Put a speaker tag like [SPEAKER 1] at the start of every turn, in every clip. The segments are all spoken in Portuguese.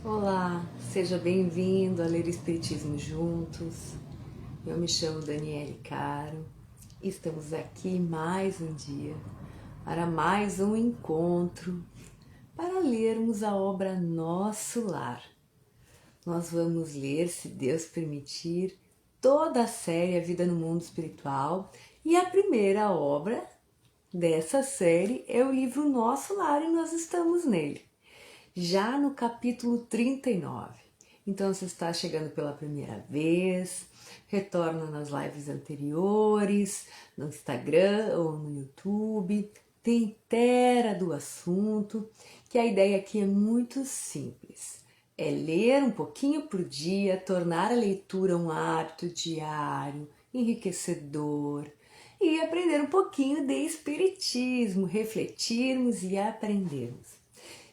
[SPEAKER 1] Olá, seja bem-vindo a ler Espiritismo juntos. Eu me chamo Daniele Caro. Estamos aqui mais um dia para mais um encontro para lermos a obra Nosso Lar. Nós vamos ler, se Deus permitir, toda a série A Vida no Mundo Espiritual e a primeira obra dessa série é o livro Nosso Lar e nós estamos nele. Já no capítulo 39. Então, se está chegando pela primeira vez, retorna nas lives anteriores, no Instagram ou no YouTube, tem inteira do assunto, que a ideia aqui é muito simples. É ler um pouquinho por dia, tornar a leitura um hábito diário, enriquecedor, e aprender um pouquinho de espiritismo, refletirmos e aprendermos.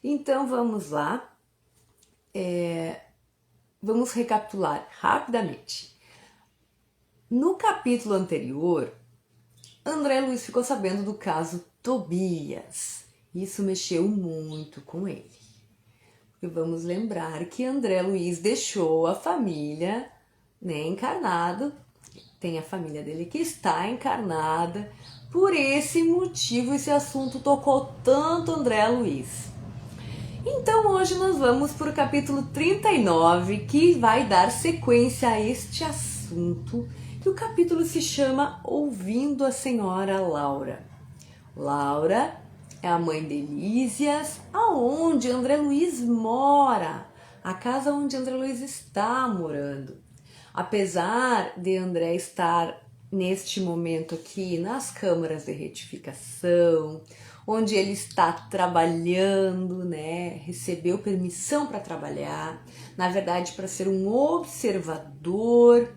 [SPEAKER 1] Então vamos lá, vamos recapitular rapidamente. No capítulo anterior, André Luiz ficou sabendo do caso Tobias. Isso mexeu muito com ele. Porque vamos lembrar que André Luiz deixou a família, encarnado, tem a família dele que está encarnada. Por esse motivo, esse assunto tocou tanto André Luiz. Então hoje nós vamos para o capítulo 39, que vai dar sequência a este assunto, que o capítulo se chama Ouvindo a Senhora Laura. Laura é a mãe de Elísias, aonde André Luiz mora, a casa onde André Luiz está morando. Apesar de André estar neste momento aqui nas câmaras de retificação, onde ele está trabalhando, recebeu permissão para trabalhar, na verdade para ser um observador,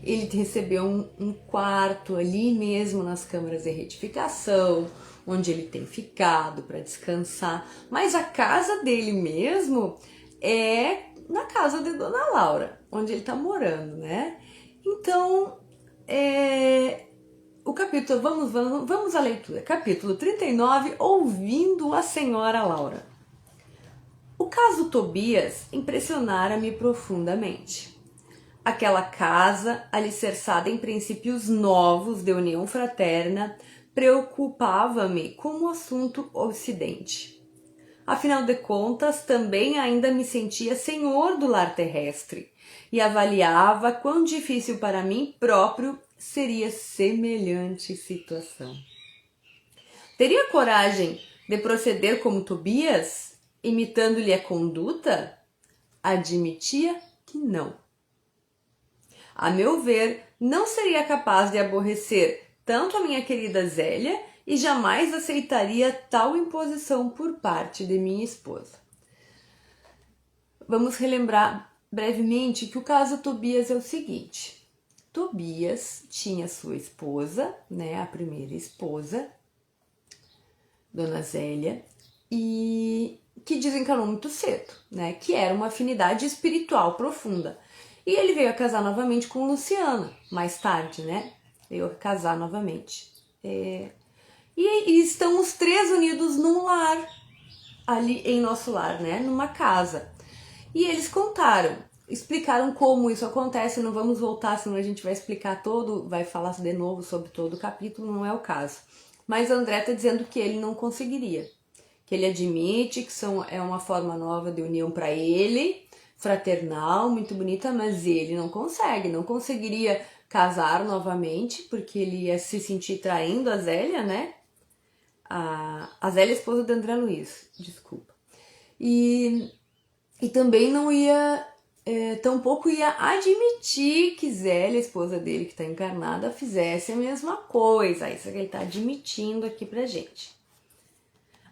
[SPEAKER 1] ele recebeu um quarto ali mesmo nas câmaras de retificação, onde ele tem ficado para descansar, mas a casa dele mesmo é na casa de Dona Laura, onde ele está morando, Então, o capítulo, vamos à leitura. Capítulo 39, Ouvindo a Senhora Laura. O caso Tobias impressionara-me profundamente. Aquela casa, alicerçada em princípios novos de união fraterna, preocupava-me como assunto ocidente. Afinal de contas, também ainda me sentia senhor do lar terrestre e avaliava quão difícil para mim próprio seria semelhante situação. Teria coragem de proceder como Tobias, imitando-lhe a conduta? Admitia que não. A meu ver, não seria capaz de aborrecer tanto a minha querida Zélia e jamais aceitaria tal imposição por parte de minha esposa. Vamos relembrar brevemente que o caso Tobias é o seguinte. Tobias tinha sua esposa, a primeira esposa, Dona Zélia, e que desencarnou muito cedo, que era uma afinidade espiritual profunda. E ele veio a casar novamente com Luciana, mais tarde, veio a casar novamente. E estão os três unidos num lar, ali em nosso lar, numa casa. E eles explicaram como isso acontece, não vamos voltar, senão a gente vai explicar vai falar de novo sobre todo o capítulo, não é o caso. Mas André está dizendo que ele não conseguiria, que ele admite que é uma forma nova de união para ele, fraternal, muito bonita, mas ele não conseguiria casar novamente, porque ele ia se sentir traindo a Zélia, A Zélia é esposa de André Luiz, desculpa. E também não ia, tampouco ia admitir que Zélia, a esposa dele que está encarnada, fizesse a mesma coisa. Isso que ele está admitindo aqui pra gente.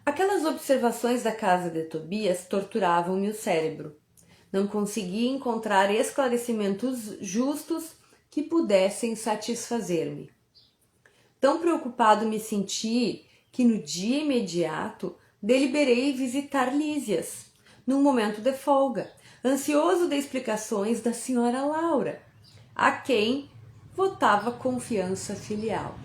[SPEAKER 1] Aquelas observações da casa de Tobias torturavam-me o cérebro. Não conseguia encontrar esclarecimentos justos que pudessem satisfazer-me. Tão preocupado me senti que no dia imediato deliberei visitar Lísias, num momento de folga, ansioso de explicações da senhora Laura, a quem votava confiança filial.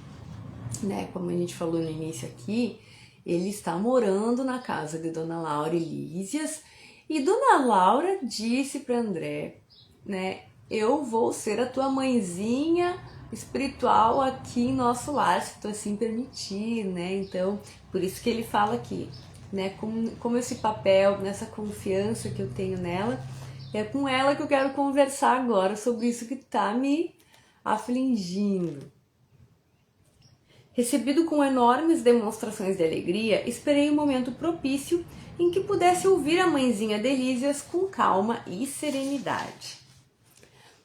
[SPEAKER 1] Como a gente falou no início aqui, ele está morando na casa de Dona Laura e Lísias E Dona Laura disse para André, né, eu vou ser a tua mãezinha espiritual aqui em nosso lar, se tu assim permitir, né? Então, por isso que ele fala aqui, né, como esse papel, nessa confiança que eu tenho nela, é com ela que eu quero conversar agora sobre isso que tá me afligindo. Recebido com enormes demonstrações de alegria, esperei um momento propício em que pudesse ouvir a mãezinha Delísias com calma e serenidade.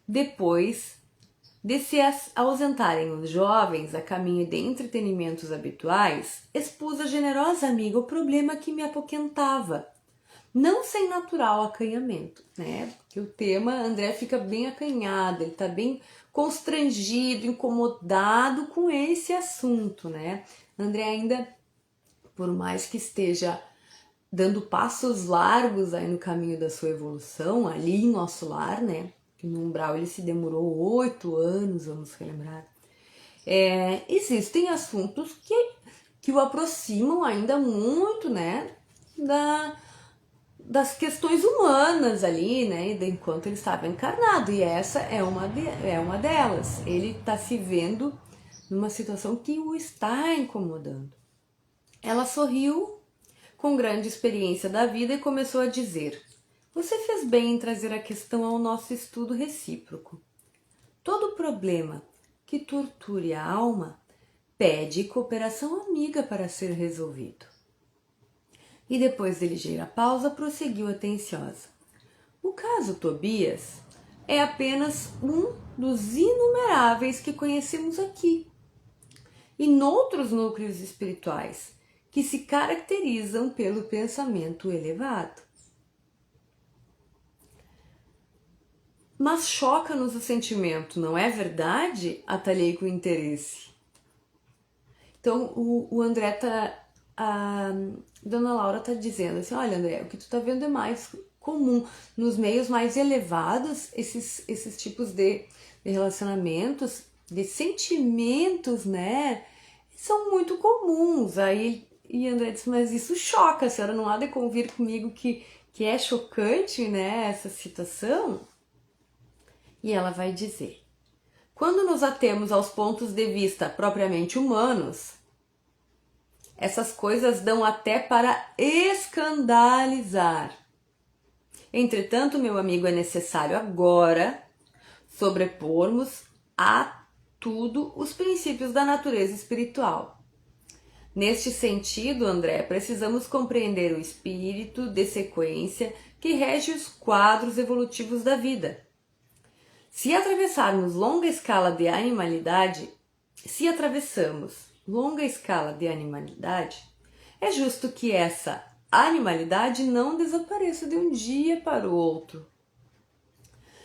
[SPEAKER 1] Depois de se ausentarem os jovens a caminho de entretenimentos habituais, expus à generosa amiga o problema que me apoquentava, não sem natural acanhamento, né? Porque o tema, André fica bem acanhado, ele tá bem constrangido, incomodado com esse assunto, né? André ainda, por mais que esteja dando passos largos aí no caminho da sua evolução, ali em nosso lar, né? Que no umbral ele se demorou 8 anos, vamos relembrar. Existem assuntos que o aproximam ainda muito, né? Das questões humanas ali, né, enquanto ele estava encarnado, e essa é uma delas. Ele está se vendo numa situação que o está incomodando. Ela sorriu com grande experiência da vida e começou a dizer: você fez bem em trazer a questão ao nosso estudo recíproco. Todo problema que torture a alma pede cooperação amiga para ser resolvido. E depois de ligeira pausa, prosseguiu atenciosa. O caso Tobias é apenas um dos inumeráveis que conhecemos aqui e noutros núcleos espirituais que se caracterizam pelo pensamento elevado. Mas choca-nos o sentimento, não é verdade? Atalhei com interesse. Então o André tá... A Dona Laura tá dizendo assim, olha André, o que tu tá vendo é mais comum. Nos meios mais elevados, esses tipos de relacionamentos, de sentimentos, né, são muito comuns. Aí, e André disse, mas isso choca, a senhora não há de convir comigo que é chocante, né, essa situação? E ela vai dizer, quando nos atemos aos pontos de vista propriamente humanos, essas coisas dão até para escandalizar. Entretanto, meu amigo, é necessário agora sobrepormos a tudo os princípios da natureza espiritual. Neste sentido, André, precisamos compreender o espírito de sequência que rege os quadros evolutivos da vida. Se atravessamos longa escala de animalidade, é justo que essa animalidade não desapareça de um dia para o outro.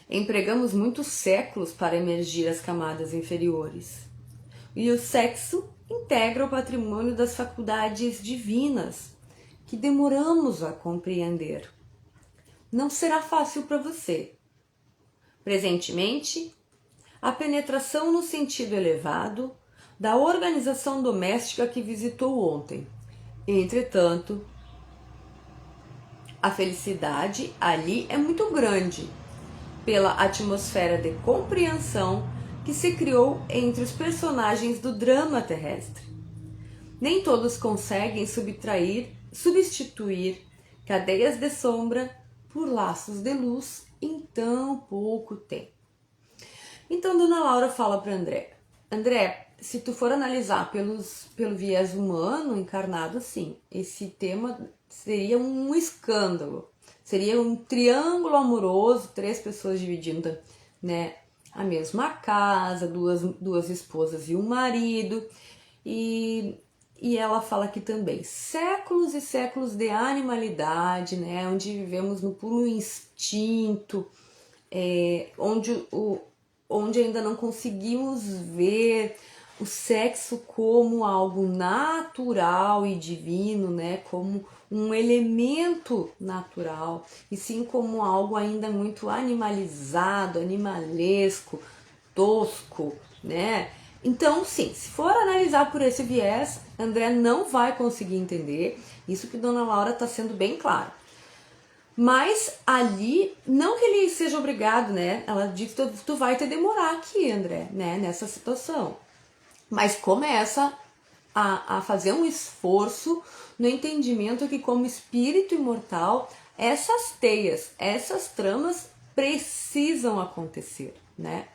[SPEAKER 1] Empregamos muitos séculos para emergir as camadas inferiores. E o sexo integra o patrimônio das faculdades divinas, que demoramos a compreender. Não será fácil para você. Presentemente, a penetração no sentido elevado da organização doméstica que visitou ontem. Entretanto, a felicidade ali é muito grande pela atmosfera de compreensão que se criou entre os personagens do drama terrestre. Nem todos conseguem substituir cadeias de sombra por laços de luz em tão pouco tempo. Então, Dona Laura fala para André, se tu for analisar pelo viés humano encarnado, sim, esse tema seria um escândalo. Seria um triângulo amoroso, 3 pessoas dividindo, né, a mesma casa, duas esposas e um marido. E ela fala aqui também, séculos e séculos de animalidade, né, onde vivemos no puro instinto, onde ainda não conseguimos ver o sexo como algo natural e divino, né, como um elemento natural, e sim como algo ainda muito animalizado, animalesco, tosco, né? Então, sim, se for analisar por esse viés, André não vai conseguir entender isso que Dona Laura está sendo bem clara. Mas ali, não que ele seja obrigado, né? Ela diz que tu vai te demorar aqui, André, né? Nessa situação. Mas começa a fazer um esforço no entendimento que, como espírito imortal, essas teias, essas tramas precisam acontecer, né?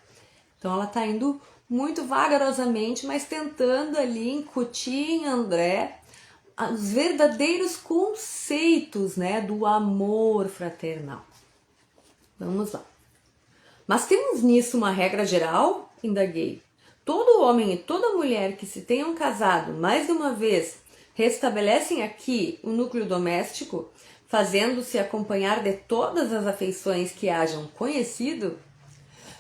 [SPEAKER 1] Então ela tá indo muito vagarosamente, mas tentando ali incutir em André os verdadeiros conceitos, né, do amor fraternal. Vamos lá. Mas temos nisso uma regra geral? Indaguei. Todo homem e toda mulher que se tenham casado mais de uma vez restabelecem aqui o núcleo doméstico, fazendo-se acompanhar de todas as afeições que hajam conhecido?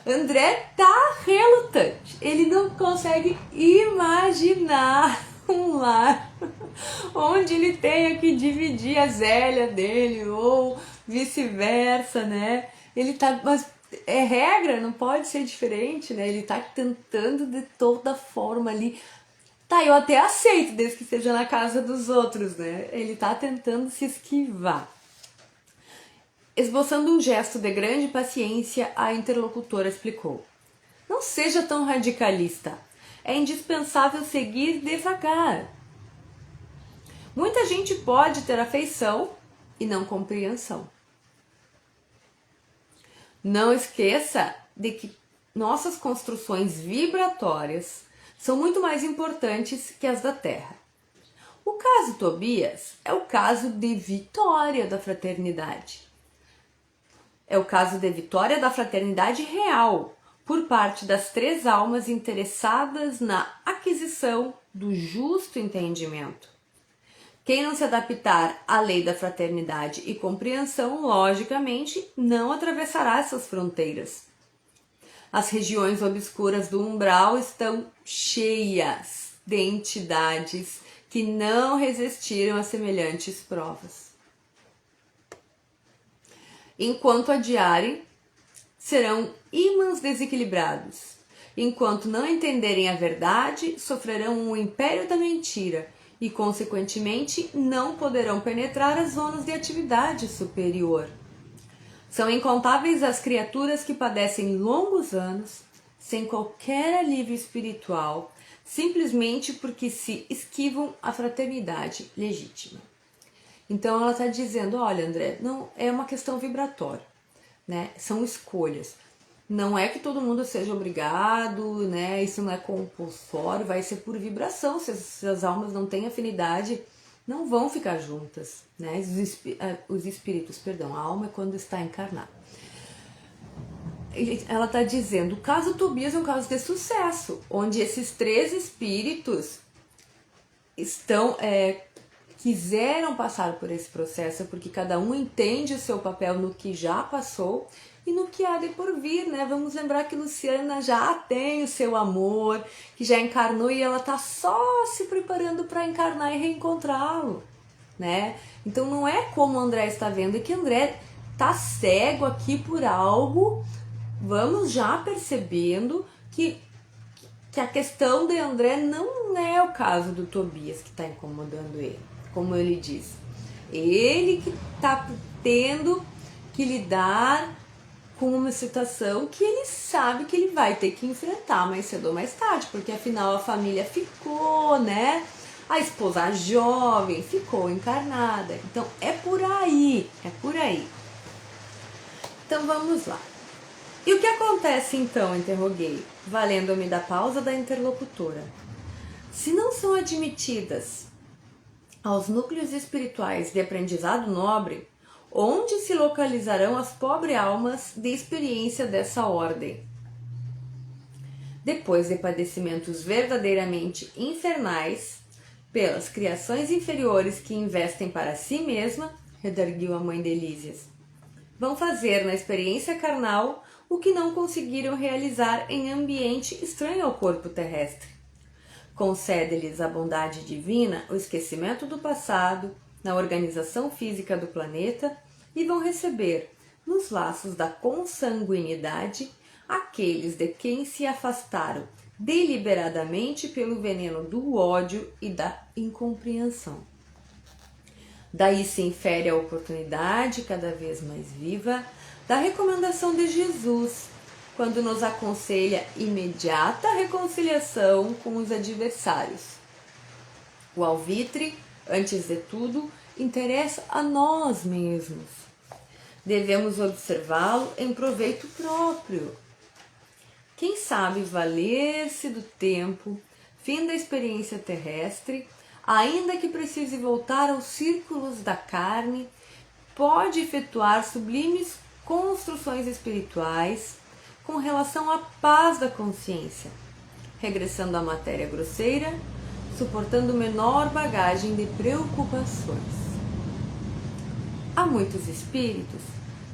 [SPEAKER 1] André tá relutante. Ele não consegue imaginar um lar onde ele tenha que dividir a Zélia dele ou vice-versa, né? Ele tá, mas é regra, não pode ser diferente, né? Ele tá tentando de toda forma ali. Tá, eu até aceito, desde que seja na casa dos outros, né? Ele tá tentando se esquivar. Esboçando um gesto de grande paciência, a interlocutora explicou: não seja tão radicalista. É indispensável seguir devagar. Muita gente pode ter afeição e não compreensão. Não esqueça de que nossas construções vibratórias são muito mais importantes que as da Terra. O caso Tobias é o caso de vitória da fraternidade. É o caso de vitória da fraternidade real, por parte das 3 almas interessadas na aquisição do justo entendimento. Quem não se adaptar à lei da fraternidade e compreensão, logicamente, não atravessará essas fronteiras. As regiões obscuras do umbral estão cheias de entidades que não resistiram a semelhantes provas. Enquanto adiarem, serão ímãs desequilibrados. Enquanto não entenderem a verdade, sofrerão um império da mentira e, consequentemente, não poderão penetrar as zonas de atividade superior. São incontáveis as criaturas que padecem longos anos, sem qualquer alívio espiritual, simplesmente porque se esquivam a fraternidade legítima. Então ela está dizendo, olha, André, não é uma questão vibratória, né? São escolhas. Não é que todo mundo seja obrigado, né? Isso não é compulsório, vai ser por vibração. Se as almas não têm afinidade, não vão ficar juntas, né? Os espíritos, perdão, a alma é quando está encarnada. Ela está dizendo, o caso Tobias é um caso de sucesso, onde esses 3 espíritos quiseram passar por esse processo, porque cada um entende o seu papel no que já passou e no que há de por vir, né? Vamos lembrar que Luciana já tem o seu amor, que já encarnou e ela tá só se preparando para encarnar e reencontrá-lo, né? Então não é como o André está vendo, é que o André tá cego aqui por algo. Vamos já percebendo que a questão de André não é o caso do Tobias que está incomodando ele, como ele diz. Ele que está tendo que lidar com uma situação que ele sabe que ele vai ter que enfrentar mais cedo ou mais tarde, porque afinal a família ficou, né? A esposa jovem ficou encarnada. Então é por aí, é por aí. Então vamos lá. E o que acontece então? Interroguei, valendo-me da pausa da interlocutora. Se não são admitidas aos núcleos espirituais de aprendizado nobre, onde se localizarão as pobres almas de experiência dessa ordem? Depois de padecimentos verdadeiramente infernais, pelas criações inferiores que investem para si mesma, redarguiu a mãe de Elísias, vão fazer na experiência carnal o que não conseguiram realizar em ambiente estranho ao corpo terrestre. Concede-lhes a bondade divina o esquecimento do passado na organização física do planeta e vão receber, nos laços da consanguinidade, aqueles de quem se afastaram deliberadamente pelo veneno do ódio e da incompreensão. Daí se infere a oportunidade cada vez mais viva da recomendação de Jesus, quando nos aconselha imediata reconciliação com os adversários. O alvitre, antes de tudo, interessa a nós mesmos. Devemos observá-lo em proveito próprio. Quem sabe valer-se do tempo, fim da experiência terrestre, ainda que precise voltar aos círculos da carne, pode efetuar sublimes construções espirituais com relação à paz da consciência, regressando à matéria grosseira, suportando menor bagagem de preocupações. Há muitos espíritos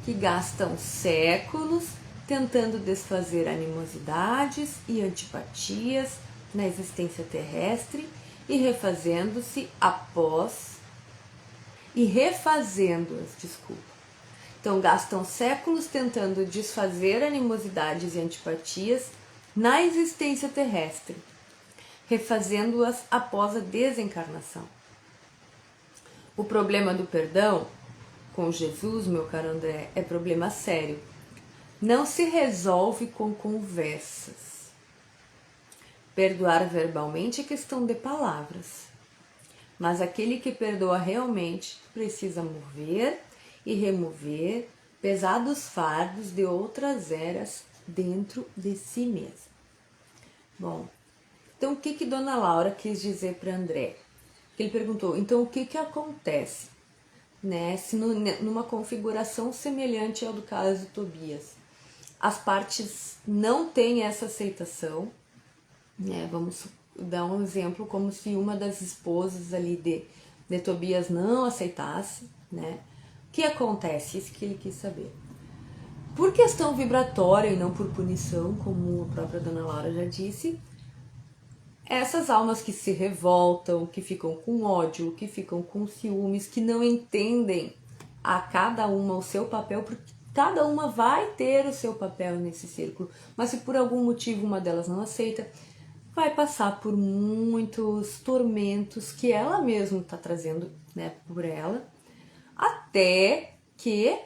[SPEAKER 1] que gastam séculos tentando desfazer animosidades e antipatias na existência terrestre e refazendo-as, Então gastam séculos tentando desfazer animosidades e antipatias na existência terrestre, refazendo-as após a desencarnação. O problema do perdão com Jesus, meu caro André, é problema sério. Não se resolve com conversas. Perdoar verbalmente é questão de palavras. Mas aquele que perdoa realmente precisa mover e remover pesados fardos de outras eras dentro de si mesmo. Bom, então o que Dona Laura quis dizer para André? Ele perguntou, então o que acontece, né, se numa configuração semelhante ao do caso de Tobias, as partes não têm essa aceitação, né? Vamos dar um exemplo como se uma das esposas ali de Tobias não aceitasse, né? O que acontece? Isso que ele quis saber. Por questão vibratória e não por punição, como a própria Dona Laura já disse, essas almas que se revoltam, que ficam com ódio, que ficam com ciúmes, que não entendem a cada uma o seu papel, porque cada uma vai ter o seu papel nesse círculo, mas se por algum motivo uma delas não aceita, vai passar por muitos tormentos que ela mesma está trazendo, né, por ela, até que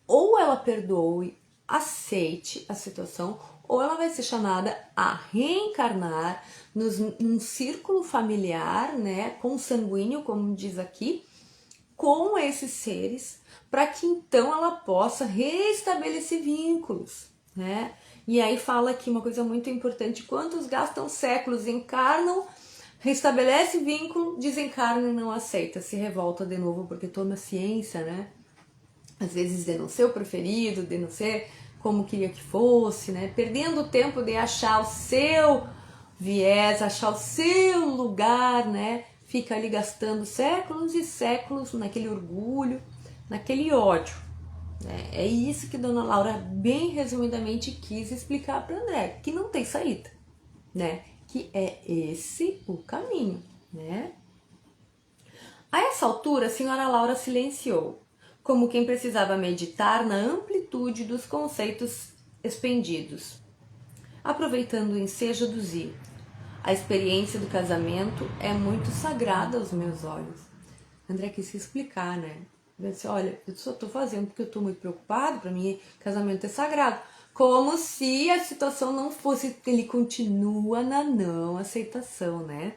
[SPEAKER 1] ou ela perdoe, aceite a situação, ou ela vai ser chamada a reencarnar num círculo familiar, né, consanguíneo, como diz aqui, com esses seres, para que então ela possa restabelecer vínculos, né? E aí fala aqui uma coisa muito importante, quantos gastam séculos, encarnam, restabelece vínculo, desencarna e não aceita, se revolta de novo porque toma ciência, né? Às vezes de não ser o preferido, de não ser como queria que fosse, né? Perdendo o tempo de achar o seu viés, achar o seu lugar, né? Fica ali gastando séculos e séculos naquele orgulho, naquele ódio. Né? É isso que Dona Laura, bem resumidamente, quis explicar para André, que não tem saída, né? Que é esse o caminho, né? A essa altura, a senhora Laura silenciou, como quem precisava meditar na amplitude dos conceitos expendidos. Aproveitando o ensejo do Zio, a experiência do casamento é muito sagrada aos meus olhos. André quis se explicar, né? Ele disse, olha, eu só estou fazendo porque eu estou muito preocupado, para mim casamento é sagrado. Como se a situação não fosse, ele continua na não aceitação, né?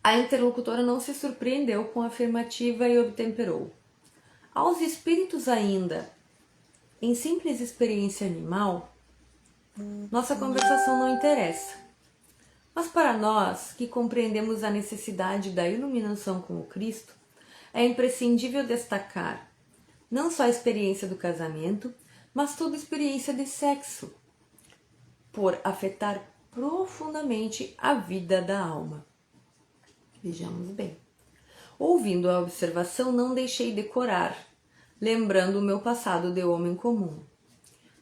[SPEAKER 1] A interlocutora não se surpreendeu com a afirmativa e obtemperou. Aos espíritos ainda, em simples experiência animal, nossa conversação não interessa. Mas para nós, que compreendemos a necessidade da iluminação com o Cristo, é imprescindível destacar não só a experiência do casamento, mas toda a experiência de sexo, por afetar profundamente a vida da alma. Vejamos bem. Ouvindo a observação, não deixei de corar, lembrando o meu passado de homem comum.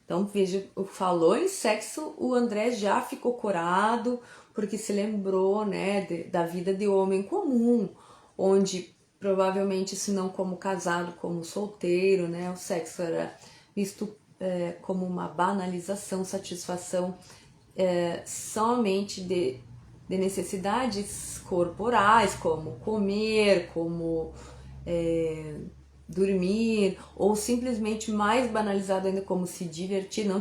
[SPEAKER 1] Então, veja, falou em sexo, o André já ficou corado, porque se lembrou, né, da vida de homem comum, onde provavelmente, se não como casado, como solteiro, né, o sexo era visto como uma banalização, satisfação somente de necessidades corporais, como comer, como dormir, ou simplesmente mais banalizado ainda como se divertir, não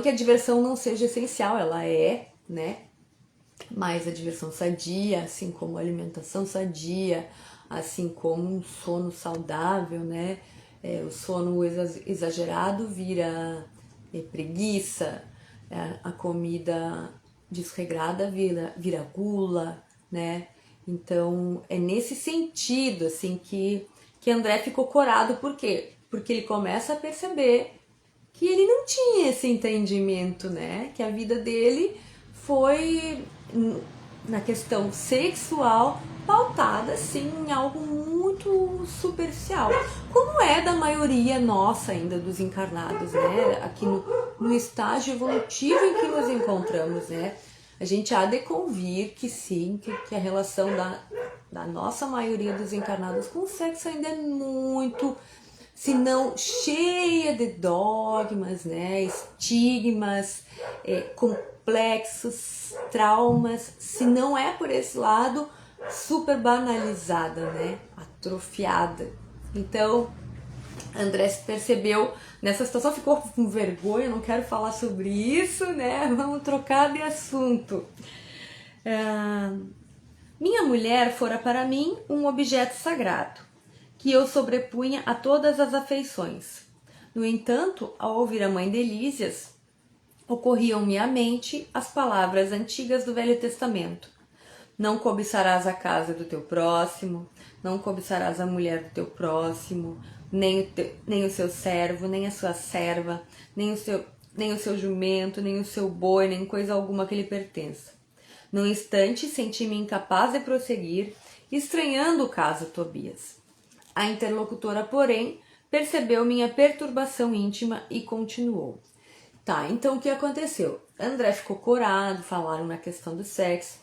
[SPEAKER 1] que a diversão não seja essencial, ela é, né? Mas a diversão sadia, assim como a alimentação sadia, assim como um sono saudável, né? O sono exagerado vira preguiça, a comida desregrada vira gula, né? Então é nesse sentido assim que André ficou corado, por quê? Porque ele começa a perceber que ele não tinha esse entendimento, né? Que a vida dele foi na questão sexual pautada assim em algo muito superficial, como é da maioria nossa ainda dos encarnados, né? Aqui no estágio evolutivo em que nos encontramos, né? A gente há de convir que sim, que a relação da nossa maioria dos encarnados com o sexo ainda é muito, se não cheia de dogmas, né, estigmas, complexos, traumas, se não é por esse lado, super banalizada, né, atrofiada. Então, André se percebeu nessa situação, ficou com vergonha, não quero falar sobre isso, né, vamos trocar de assunto. Minha mulher fora para mim um objeto sagrado, que eu sobrepunha a todas as afeições. No entanto, ao ouvir a mãe de Elísias, ocorriam-me à mente as palavras antigas do Velho Testamento. Não cobiçarás a casa do teu próximo, não cobiçarás a mulher do teu próximo, nem o seu servo, nem a sua serva, nem o seu jumento, nem o seu boi, nem coisa alguma que lhe pertença. Num instante, senti-me incapaz de prosseguir, estranhando o caso Tobias. A interlocutora, porém, percebeu minha perturbação íntima e continuou. Tá, então o que aconteceu? André ficou corado, falaram na questão do sexo.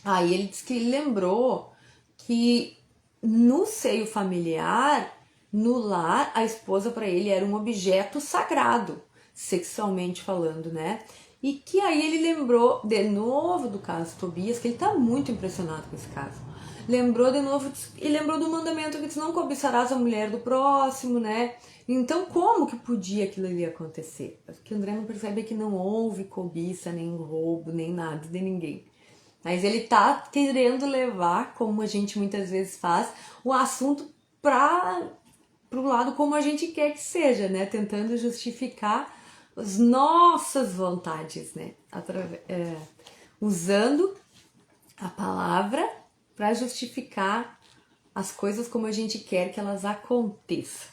[SPEAKER 1] Aí ele disse que lembrou que no seio familiar, no lar, a esposa para ele era um objeto sagrado, sexualmente falando, né? E que aí ele lembrou de novo do caso Tobias, que ele tá muito impressionado com esse caso. Lembrou de novo e lembrou do mandamento que diz: não cobiçarás a mulher do próximo, né? Então como que podia aquilo ali acontecer? Porque André não percebe que não houve cobiça, nem roubo, nem nada de ninguém. Mas ele tá querendo levar, como a gente muitas vezes faz, o assunto para o lado como a gente quer que seja, né? Tentando justificar as nossas vontades, né? Usando a palavra para justificar as coisas como a gente quer que elas aconteçam.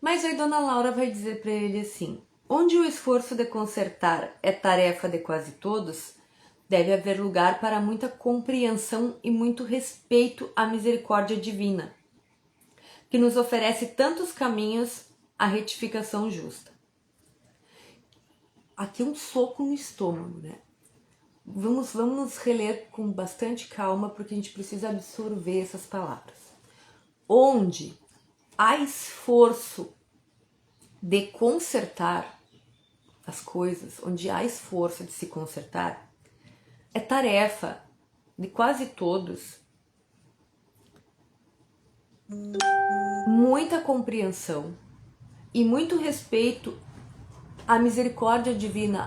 [SPEAKER 1] Mas aí Dona Laura vai dizer para ele assim: onde o esforço de consertar é tarefa de quase todos, deve haver lugar para muita compreensão e muito respeito à misericórdia divina, que nos oferece tantos caminhos à retificação justa. Aqui um soco no estômago, né? Vamos reler com bastante calma, porque a gente precisa absorver essas palavras. Onde há esforço de consertar as coisas, onde há esforço de se consertar, é tarefa de quase todos muita compreensão e muito respeito à misericórdia divina,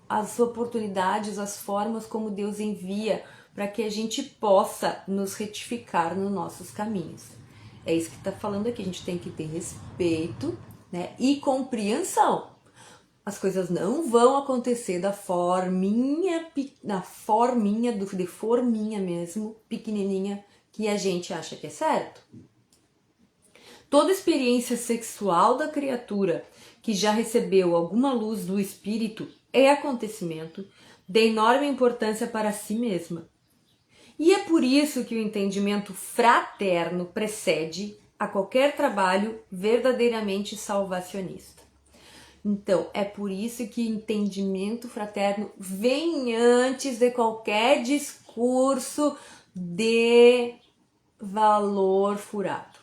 [SPEAKER 1] às oportunidades, às formas como Deus envia para que a gente possa nos retificar nos nossos caminhos. É isso que está falando aqui, a gente tem que ter respeito, né, e compreensão. As coisas não vão acontecer de forminha mesmo, pequenininha, que a gente acha que é certo. Toda experiência sexual da criatura que já recebeu alguma luz do espírito é acontecimento de enorme importância para si mesma. E é por isso que o entendimento fraterno precede a qualquer trabalho verdadeiramente salvacionista. Então, é por isso que entendimento fraterno vem antes de qualquer discurso de valor furado.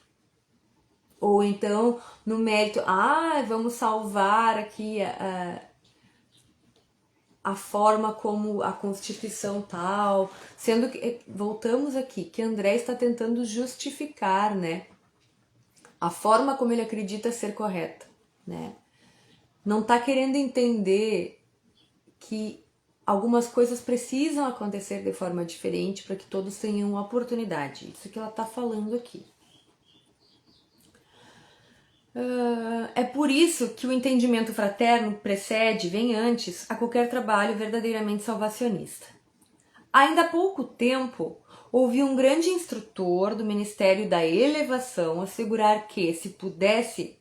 [SPEAKER 1] Ou então, no mérito, vamos salvar aqui a forma como a Constituição tal, sendo que, voltamos aqui, que André está tentando justificar, né, a forma como ele acredita ser correta, né, não está querendo entender que algumas coisas precisam acontecer de forma diferente para que todos tenham oportunidade, isso que ela está falando aqui. É por isso que o entendimento fraterno precede, vem antes, a qualquer trabalho verdadeiramente salvacionista. Ainda há pouco tempo, ouvi um grande instrutor do Ministério da Elevação assegurar que, se pudesse,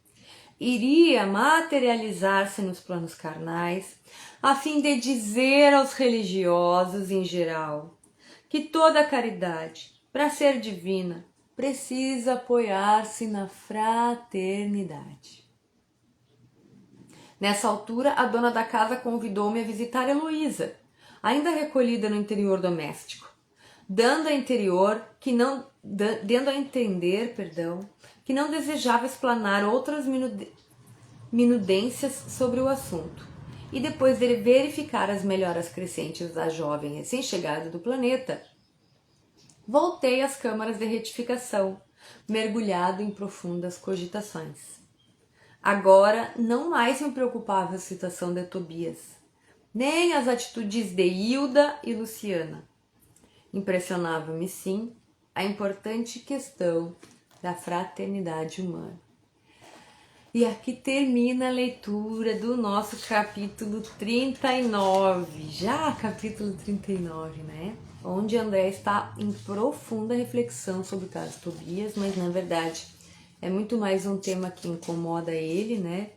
[SPEAKER 1] iria materializar-se nos planos carnais, a fim de dizer aos religiosos em geral que toda caridade, para ser divina, precisa apoiar-se na fraternidade. Nessa altura, a dona da casa convidou-me a visitar Heloísa, ainda recolhida no interior doméstico, dando a entender que não desejava explanar outras minudências sobre o assunto. E depois de verificar as melhoras crescentes da jovem recém-chegada do planeta, voltei às câmaras de retificação, mergulhado em profundas cogitações. Agora não mais me preocupava a citação de Tobias, nem as atitudes de Hilda e Luciana. Impressionava-me, sim, a importante questão da fraternidade humana. E aqui termina a leitura do nosso capítulo 39, já capítulo 39, né? Onde André está em profunda reflexão sobre o caso Tobias, mas na verdade é muito mais um tema que incomoda ele, né?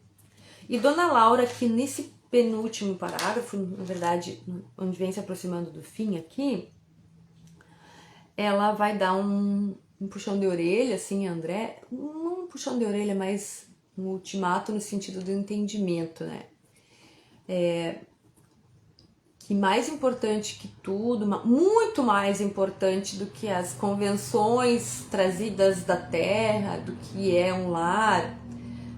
[SPEAKER 1] E Dona Laura, que nesse penúltimo parágrafo, na verdade, onde vem se aproximando do fim aqui, ela vai dar um puxão de orelha, assim, a André, não um puxão de orelha, mas um ultimato no sentido do entendimento, né? Que mais importante que tudo, muito mais importante do que as convenções trazidas da terra, do que é um lar,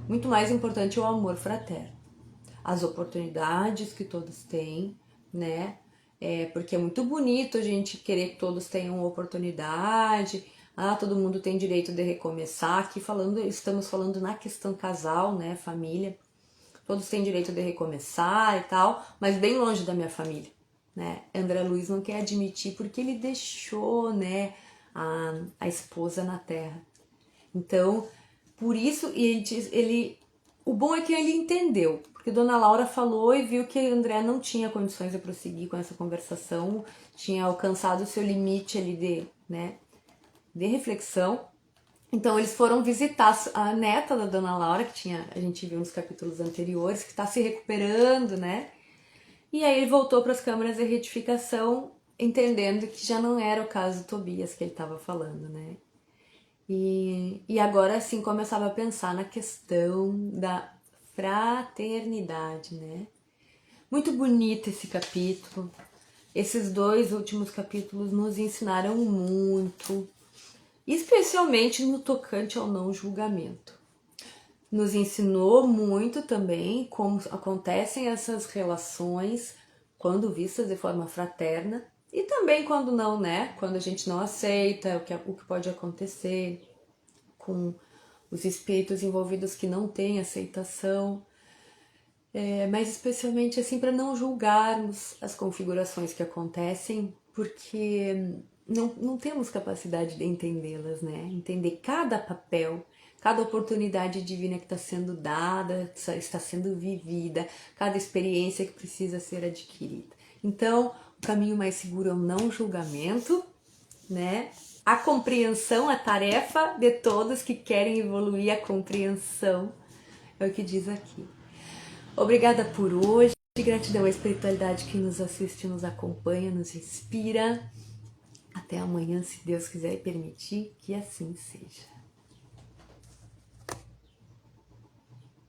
[SPEAKER 1] muito mais importante é o amor fraterno. As oportunidades que todos têm, né? Porque é muito bonito a gente querer que todos tenham oportunidade, todo mundo tem direito de recomeçar. Aqui estamos falando na questão casal, né? Família. Todos têm direito de recomeçar e tal, mas bem longe da minha família, né? André Luiz não quer admitir porque ele deixou, né, a esposa na terra. Então, por isso, o bom é que ele entendeu, porque Dona Laura falou e viu que André não tinha condições de prosseguir com essa conversação, tinha alcançado o seu limite ali de reflexão. Então eles foram visitar a neta da Dona Laura, que a gente viu nos capítulos anteriores, que está se recuperando, né? E aí ele voltou para as câmaras de retificação, entendendo que já não era o caso Tobias que ele estava falando, né? E agora sim começava a pensar na questão da fraternidade, né? Muito bonito esse capítulo. Esses 2 últimos capítulos nos ensinaram muito, especialmente no tocante ao não julgamento. Nos ensinou muito também como acontecem essas relações quando vistas de forma fraterna e também quando não, né? Quando a gente não aceita o que pode acontecer com os espíritos envolvidos que não têm aceitação. Mas especialmente assim para não julgarmos as configurações que acontecem, porque não temos capacidade de entendê-las, né? Entender cada papel, cada oportunidade divina que está sendo dada, está sendo vivida, cada experiência que precisa ser adquirida. Então, o caminho mais seguro é o não julgamento, né? A compreensão, a tarefa de todos que querem evoluir, a compreensão, é o que diz aqui. Obrigada por hoje, gratidão à espiritualidade que nos assiste, nos acompanha, nos inspira. Até amanhã, se Deus quiser e permitir, que assim seja.